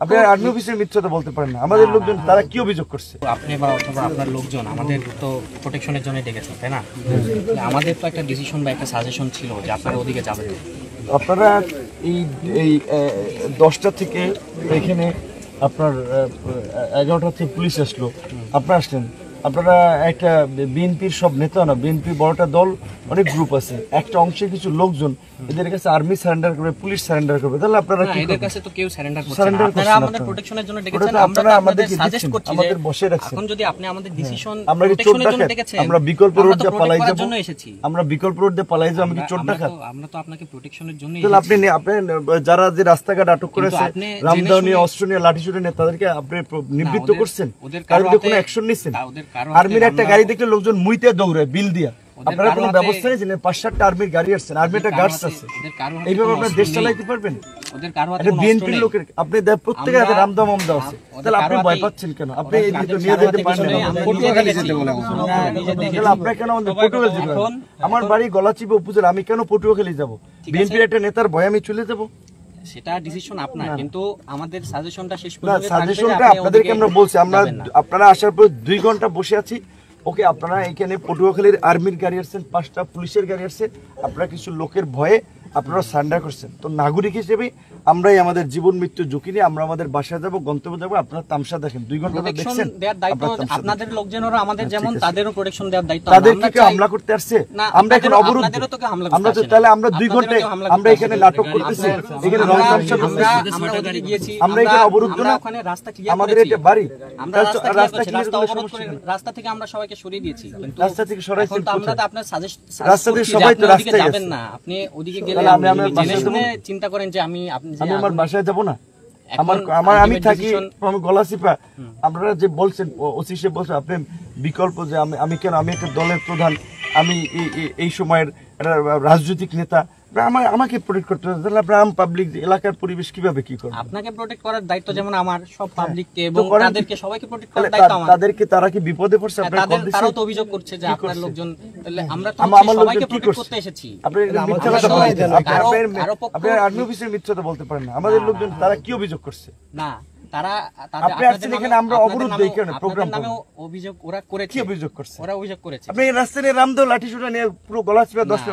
আপনি আর্মি অফিসের মিথ্যাটা বলতে পারেন না। আমাদের লোকজন তারা কি অভিযোগ করছে? আপনি বা অথবা আপনার লোকজন আমাদের তো প্রোটেকশনের জন্য ডেকেছেন, তাই না? আমাদের তো একটা ডিসিশন বা একটা সাজেশন ছিল যে আপনারা ওদিকে যাবেন। আপনারা এই এই 10টা থেকে এখানে আপনার 11টা থেকে পুলিশ আসলো, আপনারা আসলেন। আপনারা একটা বিএনপির সব নেতা না, বিএনপি বড়টা দল, অনেক গ্রুপ আছে, একটা অংশের কিছু লোকজন এদের কাছে আর্মি সারেন্ডার করবে, পুলিশ সারেন্ডার করবে, তাহলে আপনারা কি? এদের কাছে তো কেউ সারেন্ডার করছে না। আপনারা আমাদের প্রোটেকশনের জন্য ডেকেছেন, আমরা আমাদের সাজেস্ট করছি আমাদের বসে রাখছেন। এখন যদি আপনি আমাদের ডিসিশন আমরা কি চোর ডাকাত? আমরা বিকল্প রোড দিয়ে পালাই যাব? আমরা বিকল্প রোড দিয়ে পালাই যাব? আমি কি চোর ডাকাত? আমরা তো আপনাকে প্রোটেকশনের জন্য। তাহলে আপনি যারা যে রাস্তাঘাট আটক করেছে, রামদাও নিয়ে, অস্ত্র নিয়ে, লাঠিসোঁটা নিয়ে, তাদেরকে আপনি নিবৃত্ত করছেন, কারোর কোনো অ্যাকশন নিচ্ছেন? আর্মির একটা গাড়ি দেখলে লোকজন মুইতে দৌড়ে বিল দিয়া, আপনারা কোনো ব্যবস্থা নিয়েছেন? 5-7টা আর্মির গাড়ি আসছেন, আর্মিটা গার্ডস আছে, এইভাবে আপনার দেশ চালাইতে পারবেন? বিএনপির লোকের আপনি প্রত্যেকের হাতে রামদাও মামদাও আছে, তাহলে আপনি ভয় পাচ্ছেন কেন? আপনি নিয়ে যেতে পারেন না? আপনার কেন পটুয়াখালী যেতে? আমার বাড়ি গলাচিপা উপজেলা, আমি কেন পটুয়াখালী যাব? বিএনপির একটা নেতার ভয় আমি চলে যাব? সেটা ডিসিশন আপনার, কিন্তু আমাদের সাজেশনটা শেষ পর্যন্ত সাজেশনটা আপনাদেরকে আমরা বলছি। আমরা আপনারা আসার পর 2 ঘন্টা বসে আছি। ওকে, আপনারা এখানে পটুয়াখালীর আর্মির গাড়ি আসছেন, 5টা পুলিশের গাড়ি আসছে, আপনারা কিছু লোকের ভয়ে আপনারা সারেন্ডার করছেন। তো নাগরিক হিসেবে আমরাই আমাদের জীবন মৃত্যু ঝুঁকি নিয়ে আমরা আমাদের বাসায় যাব, গন্তব্য যাব। আপনারা তামসা দেখেন, 2 ঘন্টা দেখছেন। আপনাদের লোকজনেরও আমাদের যেমন তাদেরও প্রোটেকশন দেওয়ার দায়িত্ব। তাদেরকে কি হামলা করতে আসছে? আমরা এখন অবরোধ, আমরা তো তাহলে আমরা 2 ঘন্টা আমরা এখানে নাটক করতেছি, এখানে রং তামসা করতেছি, আমরা এখানে অবরুদ্ধ না? আমাদের এটা বাড়ি, রাস্তা থেকে আমরা সবাইকে সরিয়ে দিয়েছি, কিন্তু রাস্তা থেকে সরাইছেন আমরা তো আপনার সাজেস্ট রাস্তা থেকে সবাই তো রাস্তায় যাবেন না। আপনি ওদিকে গেলে জেনে শুনে চিন্তা করেন যে আমি আমার বাসায় যাব না? আমি থাকি গলাচিপা। আপনারা যে বলছেন, ওসি সাহেব বলছেন আপনি বিকল্প, যে আমি কেন? আমি একটা দলের প্রধান, আমি এই সময়ের একটা রাজনৈতিক নেতা, আমাকে প্রোটেক্ট করতে হবে। তাহলে আপনার পাবলিক এলাকার পরিবেশ কিভাবে কি করবে? আপনাকে প্রোটেক্ট করার দায়িত্ব যেমন আমার, সব পাবলিককে এবং তাদেরকে সবাইকে প্রোটেক্ট করার দায়িত্ব আমার। তাদেরকে তারা কি বিপদে পড়ছে? তারাও তো অভিযোগ করছে যে আপনার লোকজন, তাহলে আমরা তো সবাইকে প্রোটেক্ট করতে এসেছি। আপনি মিথ্যা কথা বলছেন, আপনি আর্মি অফিসের মিথ্যাটা বলতে পারেন না। আমাদের লোকজন তারা কি অভিযোগ করছে? না, তারা আপনি আসছেন এখানে, আমরা অবরোধ দেই কেন? প্রোগ্রাম নামে অভিযোগ ওরা করেছে। কি অভিযোগ করছে? ওরা অভিযোগ করেছে আপনি রাস্তায় রামদাও লাঠিসোঁটা নিয়ে পুরো গলাচিপা 10টা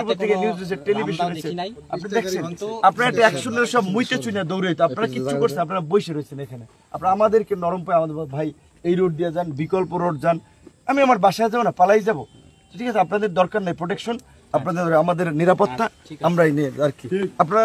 পত্রিকা নিউজ দিয়েছে, টেলিভিশন দিয়েছে, আপনি দেখছেন। আপনারা একটা অ্যাকশনের সব মুইতে চুইনা দৌড়াইতো, আপনারা কিচ্ছু করছেন? আপনারা বসে রয়েছেন এখানে। আপনারা আমাদেরকে নরম পায়, আমাদের ভাই এই রোড দিয়ে যান, বিকল্প রোড যান। আমি আমার বাসায় যাবো না, পালাই যাবো? ঠিক আছে, আপনাদের দরকার নেই প্রোটেকশন, আপনাদের আমাদের নিরাপত্তা আমরাই নিয়ে আর কি। আপনারা